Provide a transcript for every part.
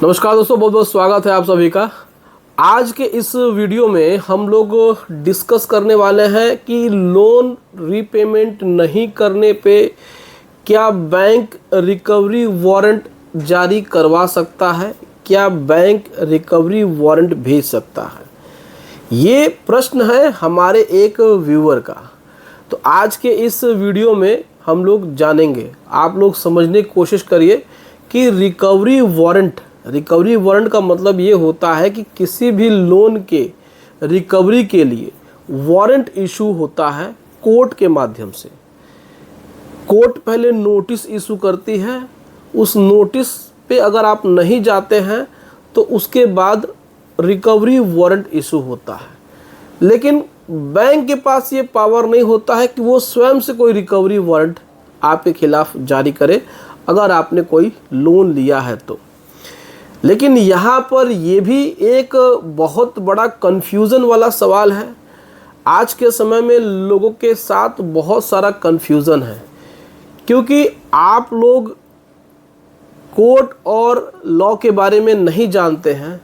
नमस्कार दोस्तों, बहुत बहुत स्वागत है आप सभी का। आज के इस वीडियो में हम लोग डिस्कस करने वाले हैं कि लोन रीपेमेंट नहीं करने पे क्या बैंक रिकवरी वारंट जारी करवा सकता है, क्या बैंक रिकवरी वारंट भेज सकता है। ये प्रश्न है हमारे एक व्यूअर का। तो आज के इस वीडियो में हम लोग जानेंगे, आप लोग समझने की कोशिश करिए कि रिकवरी वारंट का मतलब ये होता है कि किसी भी लोन के रिकवरी के लिए वारंट इशू होता है कोर्ट के माध्यम से। कोर्ट पहले नोटिस इशू करती है, उस नोटिस पे अगर आप नहीं जाते हैं तो उसके बाद रिकवरी वारंट इशू होता है। लेकिन बैंक के पास ये पावर नहीं होता है कि वो स्वयं से कोई रिकवरी वारंट आपके खिलाफ जारी करे अगर आपने कोई लोन लिया है तो। लेकिन यहाँ पर ये भी एक बहुत बड़ा कन्फ्यूज़न वाला सवाल है। आज के समय में लोगों के साथ बहुत सारा कन्फ्यूज़न है, क्योंकि आप लोग कोर्ट और लॉ के बारे में नहीं जानते हैं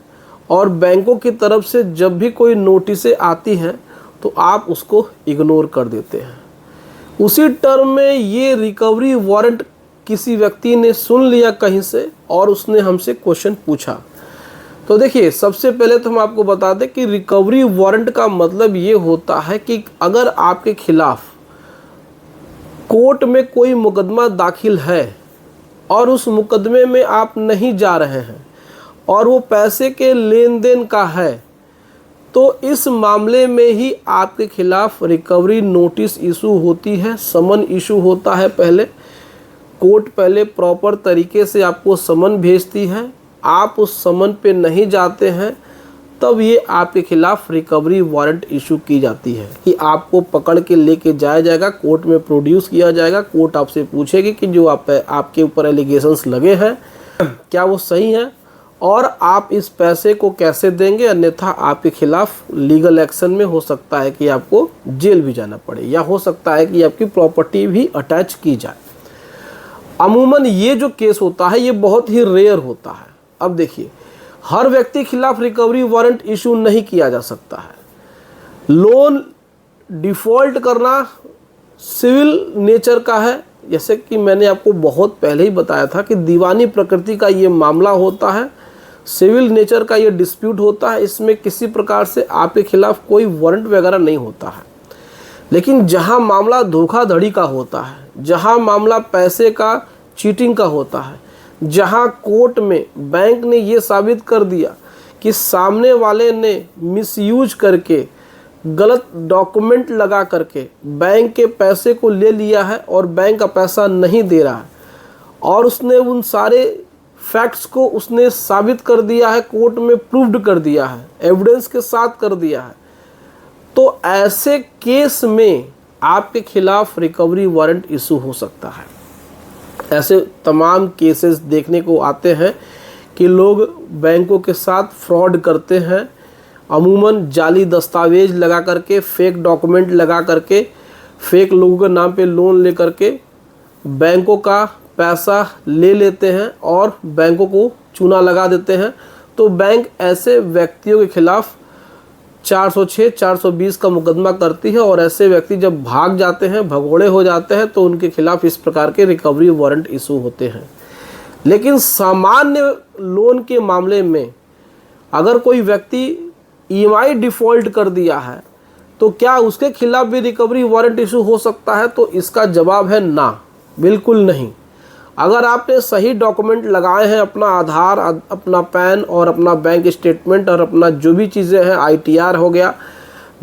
और बैंकों की तरफ से जब भी कोई नोटिसें आती हैं तो आप उसको इग्नोर कर देते हैं। उसी टर्म में ये रिकवरी वारंट किसी व्यक्ति ने सुन लिया कहीं से और उसने हमसे क्वेश्चन पूछा। तो देखिए, सबसे पहले तो हम आपको बता दें कि रिकवरी वारंट का मतलब ये होता है कि अगर आपके खिलाफ कोर्ट में कोई मुकदमा दाखिल है और उस मुकदमे में आप नहीं जा रहे हैं और वो पैसे के लेन देन का है, तो इस मामले में ही आपके खिलाफ रिकवरी नोटिस इशू होती है, समन इशू होता है। कोर्ट पहले प्रॉपर तरीके से आपको समन भेजती है, आप उस समन पे नहीं जाते हैं, तब ये आपके खिलाफ रिकवरी वारंट इशू की जाती है कि आपको पकड़ के लेके जाया जाएगा, कोर्ट में प्रोड्यूस किया जाएगा। कोर्ट आपसे पूछेगी कि जो आपके ऊपर एलिगेशंस लगे हैं क्या वो सही हैं और आप इस पैसे को कैसे देंगे, अन्यथा आपके खिलाफ लीगल एक्शन में हो सकता है कि आपको जेल भी जाना पड़े या हो सकता है कि आपकी प्रॉपर्टी भी अटैच की जाए। अमूमन ये जो केस होता है ये बहुत ही रेयर होता है। अब देखिए, हर व्यक्ति के खिलाफ रिकवरी वारंट इशू नहीं किया जा सकता है। लोन डिफ़ॉल्ट करना सिविल नेचर का है, जैसे कि मैंने आपको बहुत पहले ही बताया था कि दीवानी प्रकृति का ये मामला होता है, सिविल नेचर का ये डिस्प्यूट होता है। इसमें किसी प्रकार से आपके खिलाफ कोई वारंट वगैरह नहीं होता है। लेकिन जहाँ मामला धोखाधड़ी का होता है, जहाँ मामला पैसे का चीटिंग का होता है, जहाँ कोर्ट में बैंक ने ये साबित कर दिया कि सामने वाले ने मिसयूज करके गलत डॉक्यूमेंट लगा करके बैंक के पैसे को ले लिया है और बैंक का पैसा नहीं दे रहा है, और उसने उन सारे फैक्ट्स को उसने साबित कर दिया है, कोर्ट में प्रूव्ड कर दिया है, एविडेंस के साथ कर दिया है, तो ऐसे केस में आपके खिलाफ रिकवरी वारंट इशू हो सकता है। ऐसे तमाम केसेस देखने को आते हैं कि लोग बैंकों के साथ फ्रॉड करते हैं, अमूमन जाली दस्तावेज लगा करके, फेक डॉक्यूमेंट लगा करके, फेक लोगों के नाम पे लोन ले करके बैंकों का पैसा ले लेते हैं और बैंकों को चूना लगा देते हैं। तो बैंक ऐसे व्यक्तियों के खिलाफ 406, 420 का मुकदमा करती है और ऐसे व्यक्ति जब भाग जाते हैं, भगोड़े हो जाते हैं, तो उनके खिलाफ इस प्रकार के रिकवरी वारंट इशू होते हैं। लेकिन सामान्य लोन के मामले में अगर कोई व्यक्ति ईएमआई डिफ़ॉल्ट कर दिया है तो क्या उसके खिलाफ भी रिकवरी वारंट इशू हो सकता है? तो इसका जवाब है ना, बिल्कुल नहीं। अगर आपने सही डॉक्यूमेंट लगाए हैं, अपना आधार, अपना पैन और अपना बैंक स्टेटमेंट और अपना जो भी चीज़ें हैं, आईटीआर हो गया,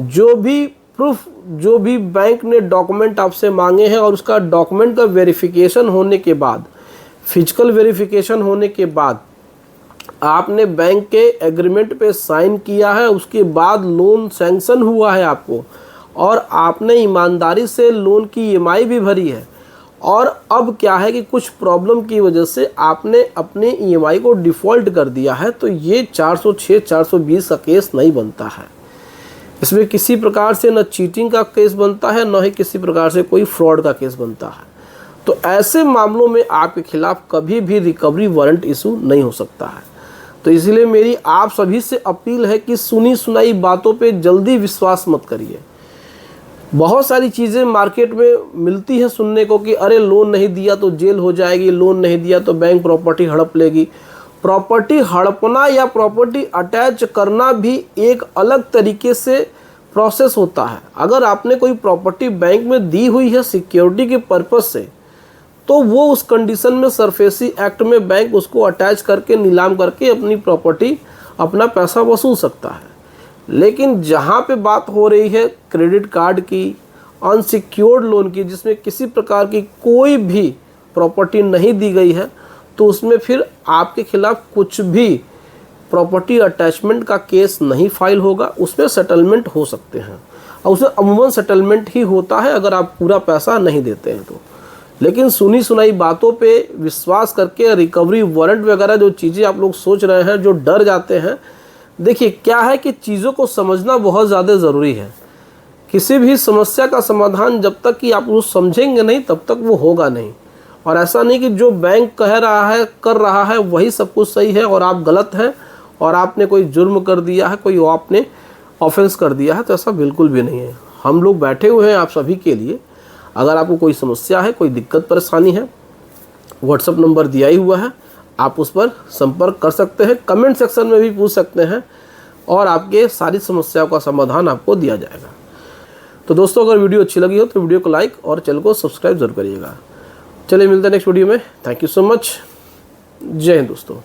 जो भी प्रूफ, जो भी बैंक ने डॉक्यूमेंट आपसे मांगे हैं, और उसका डॉक्यूमेंट का वेरिफिकेशन होने के बाद, फिजिकल वेरिफिकेशन होने के बाद आपने बैंक के एग्रीमेंट पे साइन किया है, उसके बाद लोन सैंक्शन हुआ है आपको, और आपने ईमानदारी से लोन की ईएमआई भी भरी है, और अब क्या है कि कुछ प्रॉब्लम की वजह से आपने अपने ईएमआई को डिफ़ॉल्ट कर दिया है, तो ये 406, 420 का केस नहीं बनता है। इसमें किसी प्रकार से न चीटिंग का केस बनता है, न ही किसी प्रकार से कोई फ्रॉड का केस बनता है। तो ऐसे मामलों में आपके खिलाफ कभी भी रिकवरी वारंट इशू नहीं हो सकता है। तो इसलिए मेरी आप सभी से अपील है कि सुनी सुनाई बातों पे जल्दी विश्वास मत करिए। बहुत सारी चीज़ें मार्केट में मिलती हैं सुनने को कि अरे लोन नहीं दिया तो जेल हो जाएगी, लोन नहीं दिया तो बैंक प्रॉपर्टी हड़प लेगी। प्रॉपर्टी हड़पना या प्रॉपर्टी अटैच करना भी एक अलग तरीके से प्रोसेस होता है। अगर आपने कोई प्रॉपर्टी बैंक में दी हुई है सिक्योरिटी के पर्पज़ से, तो वो उस कंडीशन में सरफेसी एक्ट में बैंक उसको अटैच करके नीलाम करके अपनी प्रॉपर्टी, अपना पैसा वसूल सकता है। लेकिन जहाँ पे बात हो रही है क्रेडिट कार्ड की, अनसिक्योर्ड लोन की, जिसमें किसी प्रकार की कोई भी प्रॉपर्टी नहीं दी गई है, तो उसमें फिर आपके खिलाफ कुछ भी प्रॉपर्टी अटैचमेंट का केस नहीं फाइल होगा। उसमें सेटलमेंट हो सकते हैं और उसमें अमूमन सेटलमेंट ही होता है अगर आप पूरा पैसा नहीं देते हैं तो। लेकिन सुनी सुनाई बातों पे विश्वास करके रिकवरी वारंट वगैरह जो चीज़ें आप लोग सोच रहे हैं, जो डर जाते हैं, देखिए क्या है कि चीज़ों को समझना बहुत ज़्यादा ज़रूरी है। किसी भी समस्या का समाधान जब तक कि आप उसको समझेंगे नहीं तब तक वो होगा नहीं। और ऐसा नहीं कि जो बैंक कह रहा है, कर रहा है, वही सब कुछ सही है और आप गलत हैं और आपने कोई जुर्म कर दिया है, कोई आपने ऑफेंस कर दिया है, तो ऐसा बिल्कुल भी नहीं है। हम लोग बैठे हुए हैं आप सभी के लिए। अगर आपको कोई समस्या है, कोई दिक्कत परेशानी है, व्हाट्सएप नंबर दिया ही हुआ है, आप उस पर संपर्क कर सकते हैं, कमेंट सेक्शन में भी पूछ सकते हैं और आपके सारी समस्याओं का समाधान आपको दिया जाएगा। तो दोस्तों, अगर वीडियो अच्छी लगी हो तो वीडियो को लाइक और चैनल को सब्सक्राइब जरूर करिएगा। चलिए मिलते हैं नेक्स्ट वीडियो में। Thank you so much. जय हिंद दोस्तों।